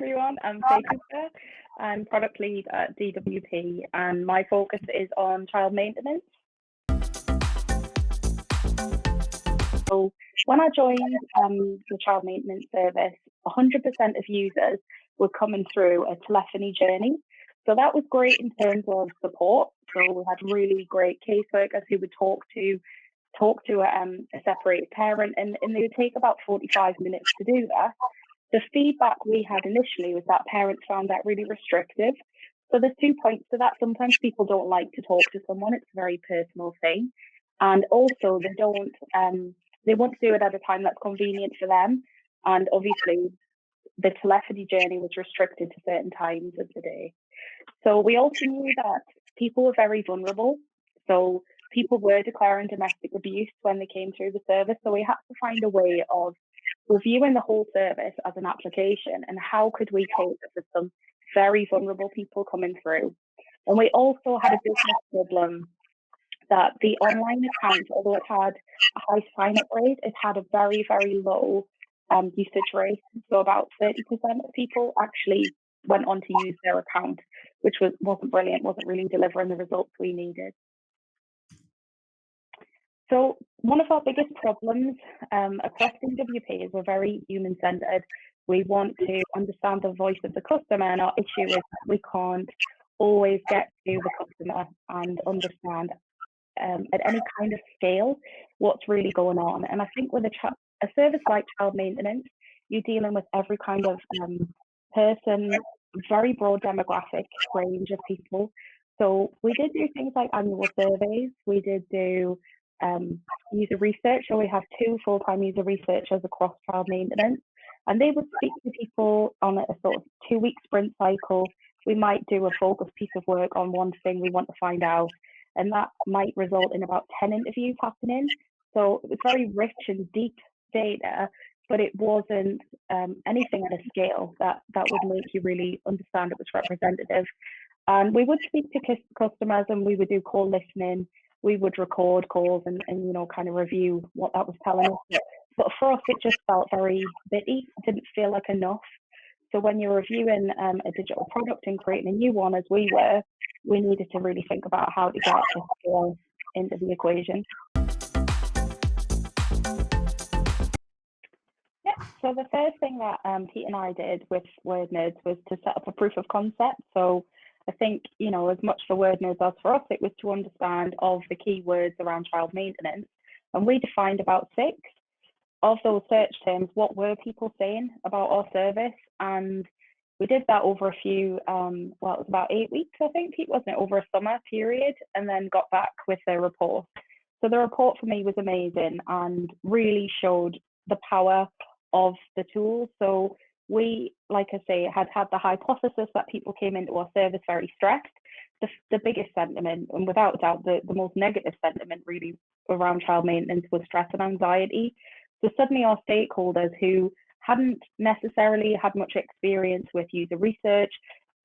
everyone, I'm Faker. I'm product lead at DWP, and my focus is on child maintenance. So when I joined the child maintenance service, 100% of users were coming through a telephony journey. So that was great in terms of support. So we had really great caseworkers who would talk to a separated parent, and they would take about 45 minutes to do that. The feedback we had initially was that parents found that really restrictive. So there's 2 points to that. Sometimes people don't like to talk to someone. It's a very personal thing. And also they want to do it at a time that's convenient for them. And obviously the telephony journey was restricted to certain times of the day. So we also knew that people were very vulnerable. So people were declaring domestic abuse when they came through the service. So we had to find a way of reviewing the whole service as an application, and how could we cope with some very vulnerable people coming through. And we also had a business problem that the online account, although it had a high sign-up rate, it had a very, very low usage rate. So about 30% of people actually went on to use their account, which wasn't brilliant, wasn't really delivering the results we needed. So one of our biggest problems across DWP is we're very human-centered. We want to understand the voice of the customer, and our issue is that we can't always get to the customer and understand at any kind of scale what's really going on. And I think with a service like child maintenance, you're dealing with every kind of person, very broad demographic range of people. So we did do things like annual surveys. We did do user research, so we have 2 full-time user researchers across child maintenance, and they would speak to people on a sort of 2-week sprint cycle. We might do a focused piece of work on one thing we want to find out, and that might result in about 10 interviews happening. So it was very rich and deep data, but it wasn't anything at a scale that would make you really understand it was representative. And we would speak to customers, and we would do call listening. We would record calls and kind of review what that was telling us. But for us, it just felt very bitty. It didn't feel like enough. So when you're reviewing a digital product and creating a new one, as we were, we needed to really think about how to get the scale into the equation. Yeah, so the first thing that Pete and I did with Wordnerds was to set up a proof of concept. So I think, as much for Wordnerds as for us, it was to understand of the keywords around child maintenance. And we defined about 6 of those search terms. What were people saying about our service? And we did that over a few, it was about 8 weeks, I think, Pete, wasn't it, over a summer period, and then got back with a report. So the report for me was amazing and really showed the power of the tools. So we, like I say, had the hypothesis that people came into our service very stressed. The biggest sentiment, and without doubt the most negative sentiment really around child maintenance, was stress and anxiety. So suddenly our stakeholders, who hadn't necessarily had much experience with user research,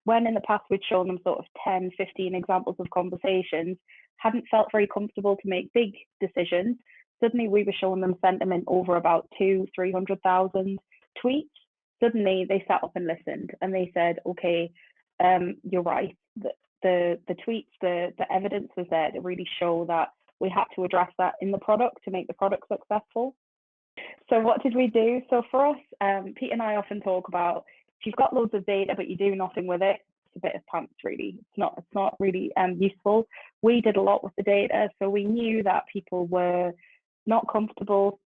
when in the past we'd shown them sort of 10, 15 examples of conversations, hadn't felt very comfortable to make big decisions. Suddenly we were showing them sentiment over about 200,000-300,000 tweets. Suddenly they sat up and listened, and they said, okay, you're right. The tweets, the evidence was there to really show that we had to address that in the product to make the product successful. So what did we do? So for us, Pete and I often talk about, if you've got loads of data but you do nothing with it, it's a bit of pants really. It's not really useful. We did a lot with the data, so we knew that people were not comfortable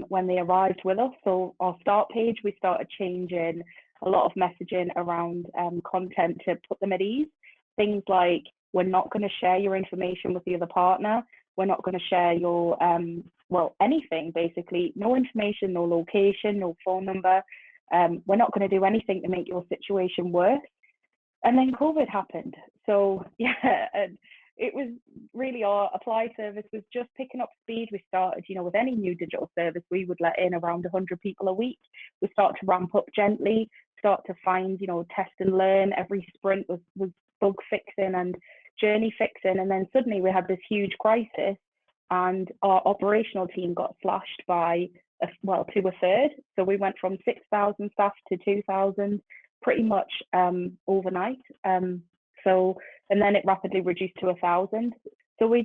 when they arrived with us. So our start page, we started changing a lot of messaging around content to put them at ease. Things like, we're not going to share your information with the other partner. We're not going to share your, anything basically. No information, no location, no phone number. We're not going to do anything to make your situation worse. And then COVID happened. So yeah, it was really, our apply service was just picking up speed. We started, with any new digital service, we would let in around 100 people a week. We start to ramp up gently, start to find, test and learn. Every sprint was bug fixing and journey fixing. And then suddenly we had this huge crisis, and our operational team got slashed by to a third. So we went from 6,000 staff to 2,000. pretty much overnight. And then it rapidly reduced to 1,000. So we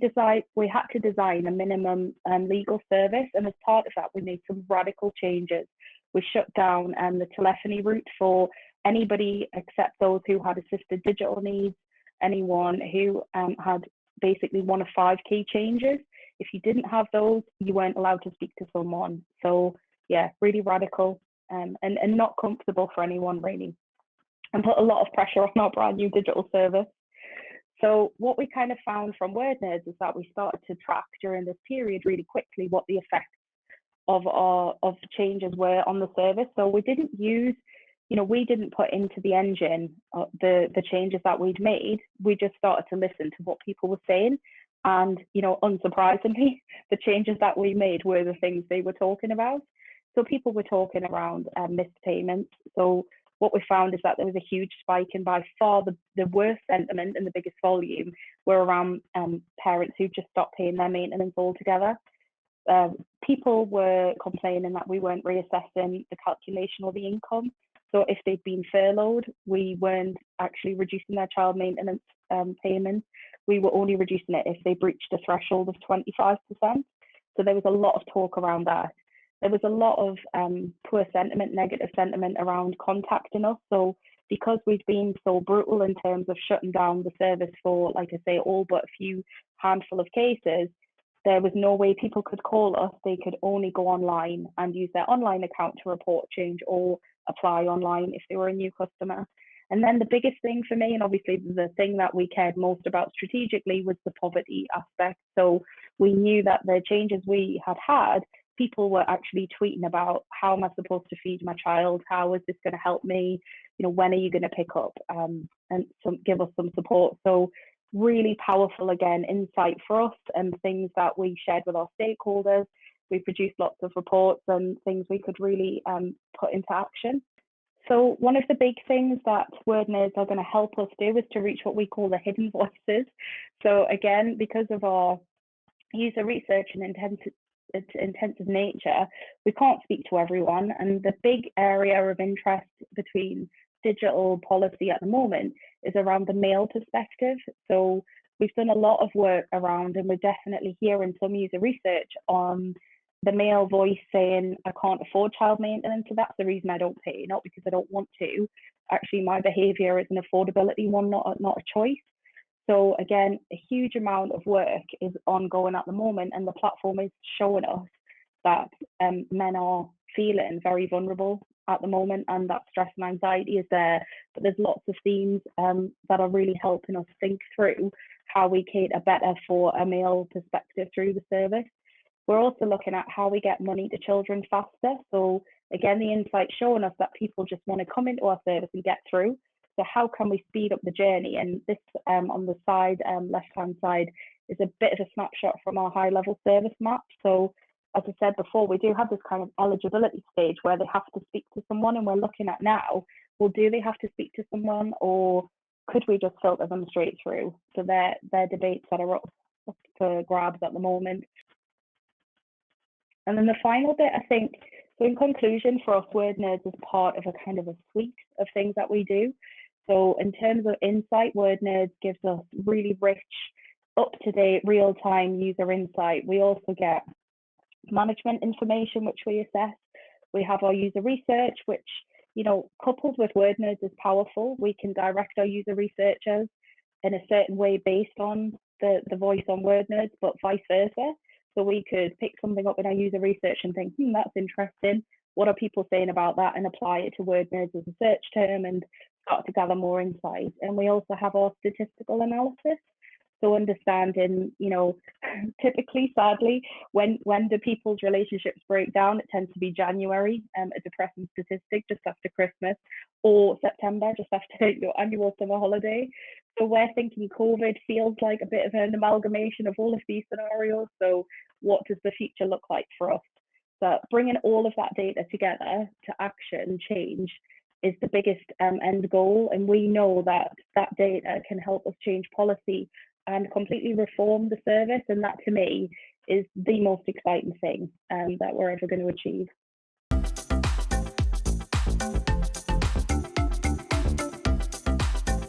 had to design a minimum legal service, and as part of that, we made some radical changes. We shut down the telephony route for anybody except those who had assisted digital needs, anyone who had basically one of 5 key changes. If you didn't have those, you weren't allowed to speak to someone. So yeah, really radical and not comfortable for anyone really, and put a lot of pressure on our brand new digital service. So what we kind of found from Wordnerds is that we started to track during this period really quickly what the effects of the changes were on the service. So we didn't use, we didn't put into the engine the changes that we'd made. We just started to listen to what people were saying. And, unsurprisingly, the changes that we made were the things they were talking about. So people were talking around missed payments. So what we found is that there was a huge spike, and by far the worst sentiment and the biggest volume were around parents who just stopped paying their maintenance altogether. People were complaining that we weren't reassessing the calculation or the income. So if they'd been furloughed, we weren't actually reducing their child maintenance payments. We were only reducing it if they breached a threshold of 25%. So there was a lot of talk around that. There was a lot of poor sentiment, negative sentiment around contacting us. So because we'd been so brutal in terms of shutting down the service for, like I say, all but a few handful of cases, there was no way people could call us. They could only go online and use their online account to report change or apply online if they were a new customer. And then the biggest thing for me, and obviously the thing that we cared most about strategically, was the poverty aspect. So we knew that the changes we had, people were actually tweeting about, how am I supposed to feed my child? How is this going to help me? When are you going to pick up and give us some support? So really powerful, again, insight for us and things that we shared with our stakeholders. We produced lots of reports and things we could really put into action. So one of the big things that Wordnerds are going to help us do is to reach what we call the hidden voices. So again, because of our user research and intensive nature, we can't speak to everyone. And the big area of interest between digital policy at the moment is around the male perspective. So we've done a lot of work around, and we're definitely hearing some user research on the male voice saying, I can't afford child maintenance, so that's the reason I don't pay, not because I don't want to. Actually, my behavior is an affordability one, not a choice. So again, a huge amount of work is ongoing at the moment, and the platform is showing us that men are feeling very vulnerable at the moment, and that stress and anxiety is there. But there's lots of themes that are really helping us think through how we cater better for a male perspective through the service. We're also looking at how we get money to children faster. So again, the insight showing us that people just want to come into our service and get through. So how can we speed up the journey? And this on the side, left-hand side, is a bit of a snapshot from our high-level service map. So as I said before, we do have this kind of eligibility stage where they have to speak to someone, and we're looking at now, well, do they have to speak to someone, or could we just filter them straight through? So they're debates that are up for grabs at the moment. And then the final bit, I think, so in conclusion, for us, Wordnerds is part of a kind of a suite of things that we do. So in terms of insight, Wordnerds gives us really rich, up-to-date, real-time user insight. We also get management information, which we assess. We have our user research, which, coupled with Wordnerds is powerful. We can direct our user researchers in a certain way based on the voice on Wordnerds, but vice versa. So we could pick something up in our user research and think, that's interesting. What are people saying about that? And apply it to Wordnerds as a search term and start to gather more insight. And we also have our statistical analysis. So understanding, typically, sadly, when do people's relationships break down? It tends to be January, a depressing statistic just after Christmas, or September, just after your annual summer holiday. So we're thinking COVID feels like a bit of an amalgamation of all of these scenarios. So what does the future look like for us? So bringing all of that data together to action change is the biggest end goal. And we know that that data can help us change policy and completely reform the service. And that, to me, is the most exciting thing that we're ever going to achieve.